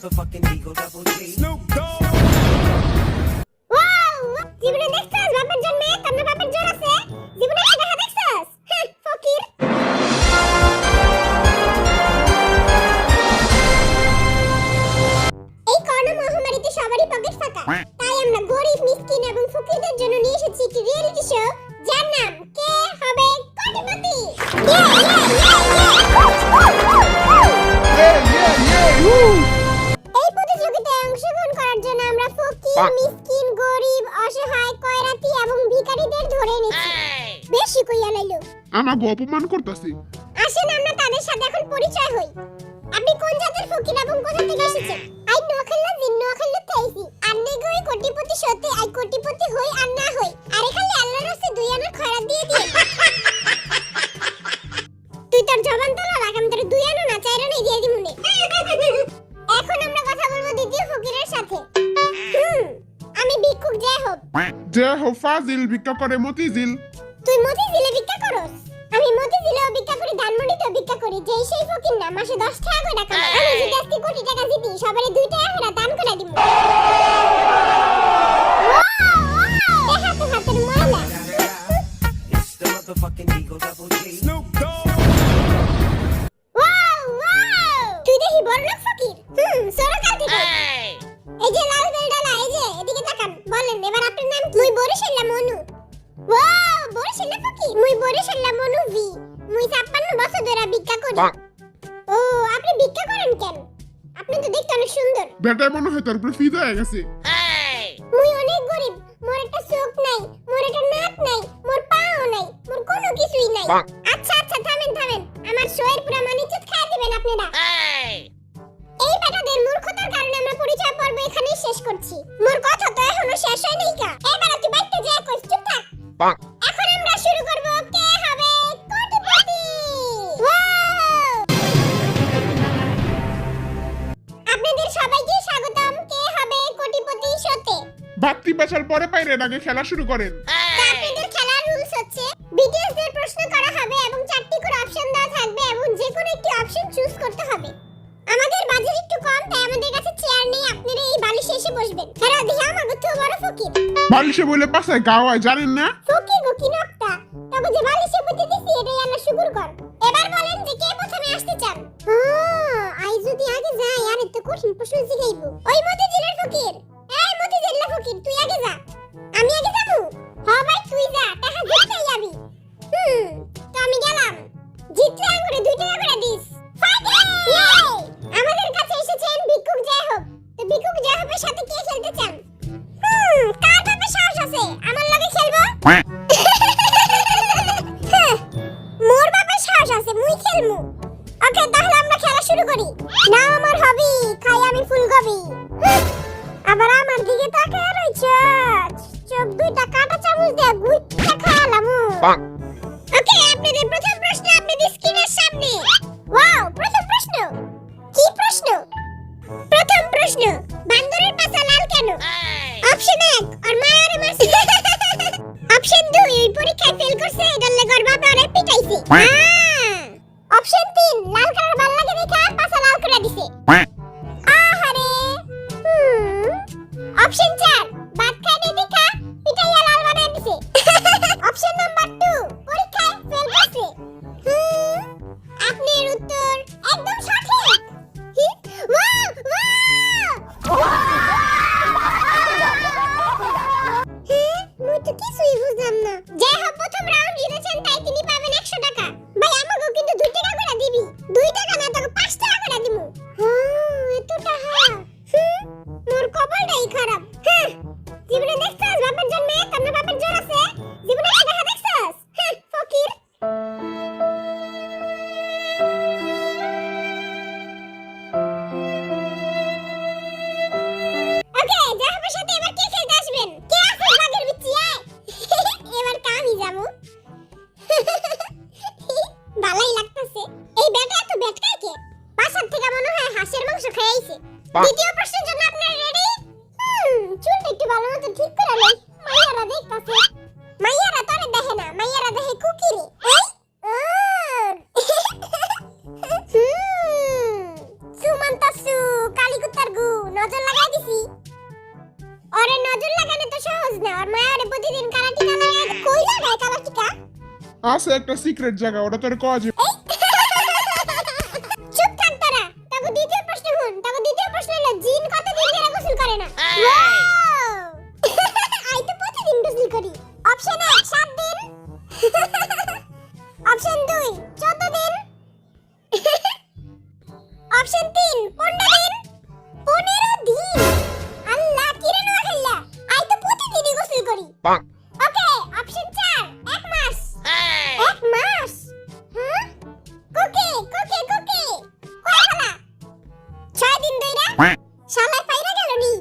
motherfucking Eagle Double G. Snoop Dogg. Wow জীবনে দেখছস বাপের জন্মে তোর বাপের জোর আছে জীবনে একটা দেখা দেখছস ফকির এই করোনা মহামারীতে সবারই পকেট ফাঁকা তাই আমরা গরিব মিসকিন এবং ফকিরদের জন্য নিয়ে এসেছি একটি রিয়েলিটি শো যার নাম কে হবে কোটিপতি এই প্রতিযোগিতায় অংশগ্রহণ করার জন্য আমরা ফকির মিসকিন গরিব অসহায় কয়রাতি এবং ভিখারিদের ধরে নিচ্ছি বেশি কইয়া লাইলো আমাকে অপমান করতেছি। আসেন আমরা তাদের সাথে এখন পরিচয় হই আপনি কোন জাতের ফকির এবং কোথা থেকে এসেছেন আই নোয়াখালী নোয়াখালী থাইছি আর নেগই কোটিপতি সত্যি আই কোটিপতি হই আর না হই আর এখানে আল্লাহর রাস্তায় দুই আনার খয়রাত দিয়ে দিয়ে তুই তোর জবান তোলা রাখ আমি তোর দুই আনা না চার আনাই দিয়ে দিমুনে এখন আমরা কথা বলবো দ্বিতীয় ফকিরের সাথে আমি ভিক্ষুক যে হো ফাজিল ভিক্ষা করে মতিঝিল। তুই মতিঝিলে ভিক্ষা করস আমি মতিঝিলেও ভিক্ষা করি ধানমন্ডিতেও ভিক্ষা করি যে সেই ফকির না মাসে 10 টাকা করে টাকা আমি যদি আজকে কোটি টাকা জিতি সবারে 2 টাকা করে দান করে দিব হাতে হাতের ময়লা It's the motherfucking Eagle Double G. Snoop Dogg. তুই দেখি বড় লোক ফকির সরকার থেকে এই যে লাল বেলডালা এই যে এদিকে তাকান বলেন এবার আপনার নাম কি মুই বরিশাল্লা মনু ওয়াও বরিশাল্লা ফকির মুই বরিশাল্লা মনু ভি মুই 56 বছর ধরে ভিক্ষা করি ও আপনি ভিক্ষা করেন কেন আপনি তো দেখতে অনেক সুন্দর বেটায় মনে হয় তার উপরে ফিদা হয়ে গেছে। মুই অনেক গরিব মোর একটা চোখ নাই মোর একটা নাক নাই মোর পাও নাই মোর কোনো কিছুই নাই আচ্ছা আচ্ছা থামেন থামেন আমার শোয়ের পুরো মানিচুত খাই দিবেন আপনারা এই বেটাদের মূর্খতার কারণে আমরা পরিচয় পর্ব এখানেই শেষ করছি মোর কথা তো এখনো শেষ হয় নাই কা এবার তুই বাইতে যা কইস চুপ থাক এখন আমরা শুরু করব কে হবে কোটিপতি আপনাদের সবাইকে স্বাগতম কে হবে কোটিপতি শোতে বাত্তি পেছাল পরে পাইরে আগে খেলা শুরু করেন। আপনাদের খেলার রুলস হচ্ছে বিটিএস দের প্রশ্ন করা হবে এবং 4টি করে অপশন দেওয়া থাকবে এবং যে কোনো একটি অপশন চুজ করতে হবে আমাদের বাজেট একটু কম তাই আমাদের কাছে চেয়ার নেই আপনারা এই বালিশে এসে বসবেন হ্যাঁ দেখি আমাকে তো বড় ফকির বালিশে বলে পাশায় গাওয়ায় জানেন না? ফকির গো কি নকটা তবে যে বালিশে বসে দিছি এটাই আল্লাহ শুকর কর এবার বলেন যে কে প্রথমে আসতে চান আই যদি আগে যাই আর এত কঠিন প্রশ্ন জিগাইবো ওই মতিঝিলের ফকির এই মতিঝিলের ফকির তুই আগে যা আমি আগে যাবো হ্যাঁ ভাই তুই যা টাকা জিততেই যাবি তো আমি গেলাম জিতলে আঙ্গুরে 2 টাকা করে দিস আমাদের কাছে এসেছেন ভিক্ষুক জয় হোক তো ভিক্ষুক জয় হোকের সাথে কে খেলতে চান কার বাপে সাহস আছে আমার লগে খেলবো মোর বাপে সাহস আছে মুই খেলমু ওকে তাহলে আমরা খেলা শুরু করি নাও আমার হবি খাই আমি ফুলকপি আবার আমার দিকে তাকায় রইছ চোখ দুইটা কাটা চামচ দিয়ে গুইটা খাওয়ালামু ওকে আপনাদের প্রথম প্রশ্ন আপনাদের স্ক্রিনের সামনে ওয়াও প্রথম প্রশ্ন কি প্রশ্ন প্রথম প্রশ্ন বান্দরের পাছা লাল কেন অপশন 1 আর মায়ারে মারছে অপশন 2 এই পরীক্ষায় ফেল করছে এটার লাগি ওর বাবা ওরে পিটাইছে অপশন 3 লাল কালার ভাল লাগে দেখা পাছা লাল করে দিছে আহারে অপশন 4 ভাত খাই নাই দেখা পিটাইয়া লাল বানায় দিছে অপশন নাম্বার 2 পরীক্ষায় ফেল করছে আপনার উত্তর একদম সঠিক ওয়াও মুই তো কিছুই বুঝলাম না যাই হোক প্রথম রাউন্ড জিতেছেন তাই তিনি পাবেন 100 টাকা ভাই আমাকেও কিন্তু 2 টাকা করে দিবি 2 টাকা না তোকে 5 টাকা করে দিমু এত টাকা মোর কপালটাই খারাপ জীবনে দেখছস বাপের জন্মে তোর বাপের জোর আছে জীবনে একটা দেখা দেখছস ফকির ওকে জাহাবের সাথে এবার কে খেলতে আসবেন কে আছে বাগের বিচিয়ে এবার কামি যামু ভালোই লাগতেছে এই বেটা এত বেটকাই কে পাশার থেকে মনে হয় হাঁসের মাংস খাইছে দ্বিতীয় প্রশ্নের জন্য আপনারা রেডি চুলটা একটু ভালো মতো ঠিক করে লই মাইয়ারা দেখতাছে মাইয়ারা তোরে দেখে না মাইয়ারা দেখে কুকিরে সুমান্তাসু কালিকুত্তার গু নজর লাগাই দিছি। ওরে নজর লাগানো তো সহজ না, ওর মা ওরে প্রতিদিন কালা টিকা লাগায়। কই লাগায় কালা টিকা? আছে একটা সিক্রেট জায়গা, ওটা তোর কওয়া যাবে। চুপ থাক তোরা। তারপর দ্বিতীয় প্রশ্ন শুন। তারপর দ্বিতীয় প্রশ্ন হলো জিন কতদিন ধরে গোসল করে না? আই তো প্রতিদিন গোসল করি। অপশন 1 7 দিন। অপশন 2 14 দিন। অপশন 3 15 দিন। 15 দিন। আল্লাহ কি রে নোয়া খাইলা? আই তো প্রতিদিনই গোসল করি। ওকে, অপশন 4 1 মাস। 1 মাস? হ্যাঁ? কোকে কোকে কোকে কয় খালা? 6 দিন ধইরা শালায় পাইরা গেল নি।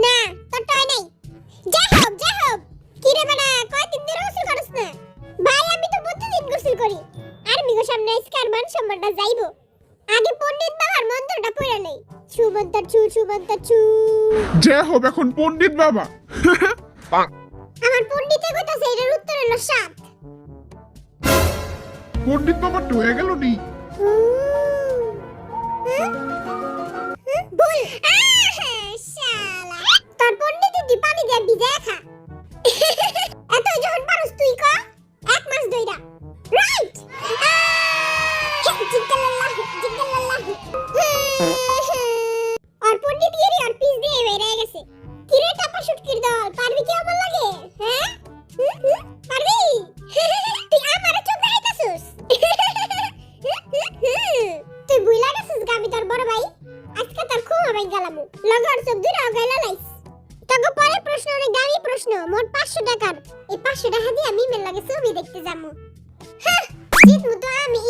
না তো টয় নাই। যা হোক কি রে বেটা, কয় দিন ধরে গোসল করছ না? ভাই আমি তো প্রতিদিন গোসল করি। আর মিগো সামনে আজকার মান সম্মানটা যাইবো। আগে পণ্ডিত বাবার মন্ত্রটা পড়ে নেই। সুমন্ত ছু। যে হোক এখন পণ্ডিত বাবা। আমার পণ্ডিতে কইতাছে এটার উত্তর হলো 7। পণ্ডিত বাবা তো হয়ে গেল নি। ভুল। শালা তোর পণ্ডিতে তুই পানি দিয়ে ভিজায় খা। এত যখন পারস তুই ক 1 মাস ধইরা। রাইট। জিজ্ঞাল্লাহ। আর পণ্ডিত গিরি আর পিস দিয়ে বেরিয়ে গেছে। কিরে টাপা শুটকির দল, পারবি কি আমার লাগে? হ্যাঁ? পারবি? তুই আমারে চোখ দেখাইতাছস? তুই বুইলা গেছিস গাবি তোর বড় ভাই। আজকে তোর খুব ভাই গেলাম। লগর চোখ দুইরা গাইলা লাইস। তোকে পরের প্রশ্ন অনেক দামি প্রশ্ন, মোট 500 টাকার। এই 500 টাকা দিয়ে আমি মেল লাগে ছবি দেখতে যাবো। হ্যাঁ, জিতমু তো আমি।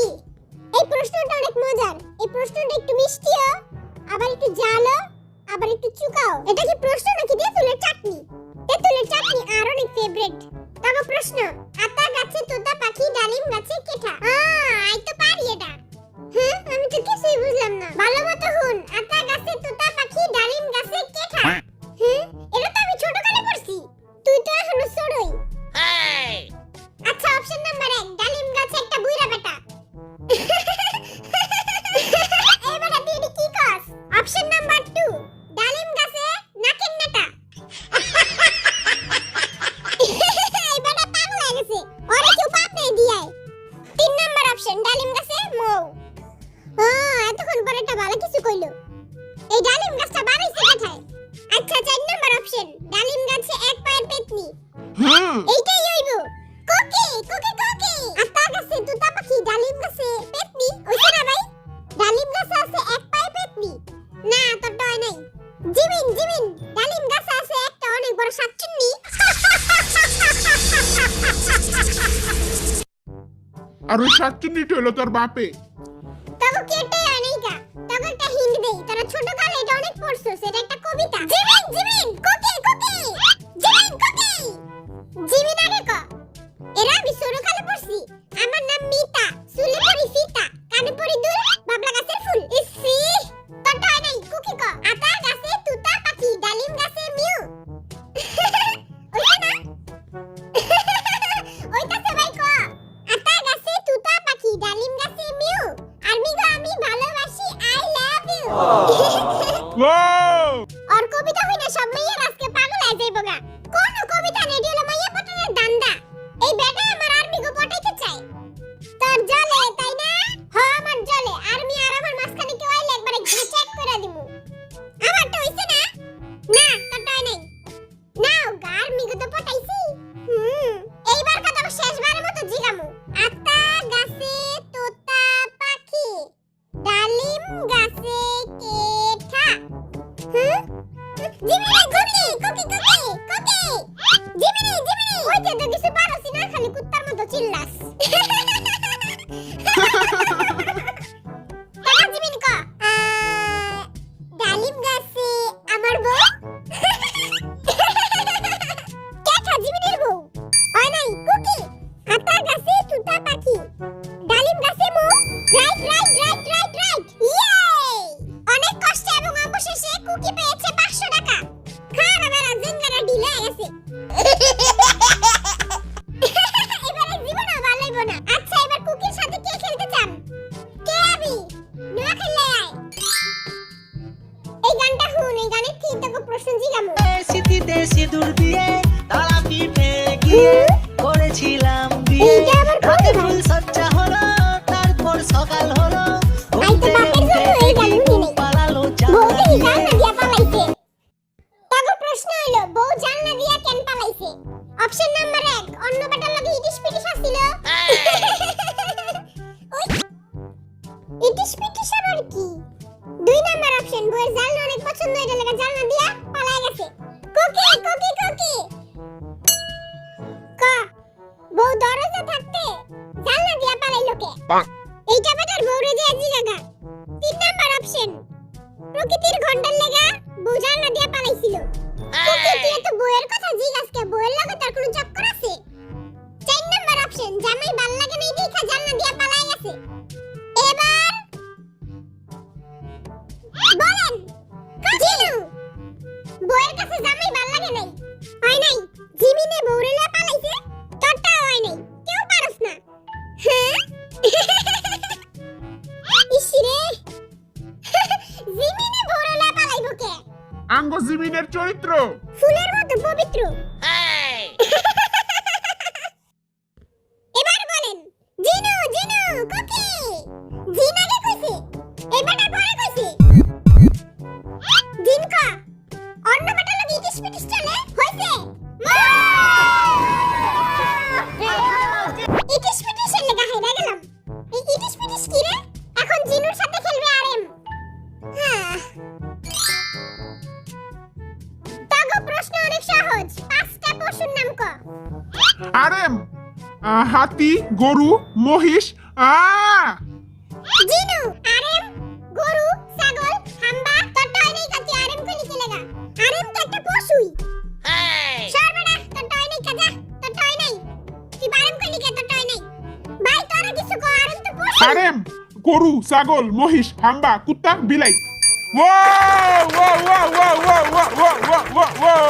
এই প্রশ্নটা অনেক মজার। এই প্রশ্নটা একটু মিষ্টিও, আবার একটু ঝালও, আবার একটু চুকাও। এটা কি প্রশ্ন নাকি তেঁতুলের চাটনি? তেঁতুলের চাটনি আর অনেক ফেভারিট। তবে প্রশ্ন, আতা গাছে তোতা পাখি, ডালিম গাছে কেঠা। আই তো পারি এটা। হ্যাঁ, আমি তো কিছুই বুঝলাম না। ভালো মতো শুন। আতা গাছে তোতা পাখি, ডালিম গাছে কেঠা। হ্যাঁ, এটা তো আমি ছোটকালে পড়ছি। তুই তো এখনো ছোটই। আচ্ছা, অপশন নাম্বার 1 ডালিম গাছে একটা বুইড়া বেটা। এই বেটা তুই এটা কি কস? অপশন নাম্বার 2 ডালিম গাছে নাকের নেটা। এই বেটা পাগল হয়ে গেছে। ওরে কেউ পাপ নেই দিয়ায়। 3 নাম্বার অপশন ডালিম গাছে মৌ। এতক্ষণ পরে একটা ভালো কিছু কইলো। এই ডালিম গাছটা বানাইছে কোথায়? আচ্ছা, 4 নাম্বার অপশন ডালিম গাছে এক পায়ের পেতনি। এইটাই হইব। কোকি আতা গাছে তোতা পাখি, ডালিম গাছে পেতনি। ওইটা না ভাই? ডালিম গাছে আছে এক পায়ে পেতনি। না, তোর ডয় নাই। জিমিন ডালিম গাছে আছে একটা অনেক বড় শাকচুন্নি। আর ওই শাকচুন্নিটা হলো তোর বাপে। তবে কেটে আনেইকা। তবে একটা হিন্ট দেই, তোরা ছোট কালে এটা অনেক পড়ছস। এটা একটা কবিতা। জিমিন কোকি জিমিন আগে ক। এরা আমি ছোট কালে পড়ছি। আমার নাম মিতা, চুলে পরি ফিতা, কানে পরি দুল, বাবলা গাছের ফুল। ইসি তোর ডয় নাই। কুকি ক। আতা গাছে তুতা পাখি, ডালিম গাছে মিউ। ওইটা না? ওইটাতে ভাই ক। আতা গাছে তুতা পাখি, ডালিম গাছে মিউ। আর মিগো আমি ভালোবাসি, আই লাভ ইউ। আর কবিতা হইনা সব মাইয়া আজকে পাগল হয়ে যাইবো গা। কোন কবিতা নেই, হলো মাইয়া পটানোর দান্দা। এই বেটা আমার আর্মিগো পটাইতে চায়। তোর জলে তাই না? হ্যাঁ, আমার জলে। আর্মি আর আমার মাঝখানে কেউ আইলে একবারে চেক করে দিমু। আমারটা হইছে না? না, তোরটা নাই। নাও আর্মিগো তো পটাইছি। এইবার কথা শেষবারের মতো জিগামু। আতা গাছে তোতা পাখি, ডালিম গাছে কেঠা। জিমিনি কোকি জিমিনি ওইটা তো কিছু পারছি না, খালি কুত্তার মতো চিল্লাস। টাকা জিমিনি ক। ডালিম গাছে আমার বউ। কেঠা জিমিনির বউ। হয় নাই কুকি। আতা গাছে তুতা পাখি, ডালিম গাছে মৌ। রাইট। ইয়ে! অনেক কষ্টে এবং অবশেষে কুকি পেয়েছে 500 টাকা। সিঁথিতে সিঁদুর দিয়ে তারা পিঠে গিয়ে করেছিলাম বিয়ে এইটা আবার কোন রাতে গান? ফুল সজ্জা হলো তারপর সকাল হলো আই তো বাপের জন্য এই গান শুনি নাই। পালালো বউ দেখি জানা জান্না দিয়া পালাইছে। তারপর প্রশ্ন হইলো বউ জান্না দিয়া কেন পালাইছে? অপশন নাম্বার 1 অন্য বেটার লগে ইটিস পিটিস আছিল। ওই ইটিস পিটিস আবার কি? 2 নাম্বার অপশন বউয়ের জালনা অনেক পছন্দ এটা লাগা জান্না দিয়া পালাই গেছে। কোকি কোকি কোকি ক বউ দরজা থাকতে জালনা দিয়া পালাইলো কে? এইটা বেটার বউরে যে জিগাগা। 3 নাম্বার অপশন প্রকৃতির ঘন্টার লাগা বউ জানলা দিয়া পালাইছিল। প্রকৃতি এত বউয়ের কথা জিগাসকে বউয়ের লাগে তার কোনো চক্কর আছে? 4 নাম্বার অপশন জামাই ভাল লাগে নাই দেখা জানলা দিয়া পালাই গেছে। এবার বলেন জিনু বউয়ের কাছে জামাই ভাল লাগে নাই হয় নাই জিমিনে বউরে লয়ে পালাইছে তোরটা হয় নাই কেউ পারস না হ্যাঁ ইসিরে জিমিনে বউরে লয়ে পালাইবো কে? আঙ্গ জিমিনের চরিত্র ফুলের মতো পবিত্র। এবার বলেন জিনু জিনু কোকি জিনাকে কইছে এবারটা পরে কইছে জিনকা অন্য বেটা লাগি ইটিস পিটিস চলে হইছে ইটিস পিটিসের লাগা হাইরা গেলাম। এই ইটিস পিটিস কি রে? এখন জিনুর সাথে খেলবে আরএম। হ্যাঁ তাগো প্রশ্ন অনেক সহজ 5টা পশুর নাম ক। আরেম হাতি গরু মহিষ জিনু আরএম গরু ছাগল হাম্বা তোরটা হয় নাই কাতি আরএম কইলি কি লাগা? আরএম তো একটা পশুই। সর্বনা তোরটা হয় নাই কাজা তোরটা হয় নাই তুই আরএম কইলি কে তোরটা হয় নাই? ভাই তোরা কিছু কো আরএম তো পশু। আরেম গরু ছাগল মহিষ হাম্বা কুত্তা বিলাই wow wow wow wow wow wow wow wow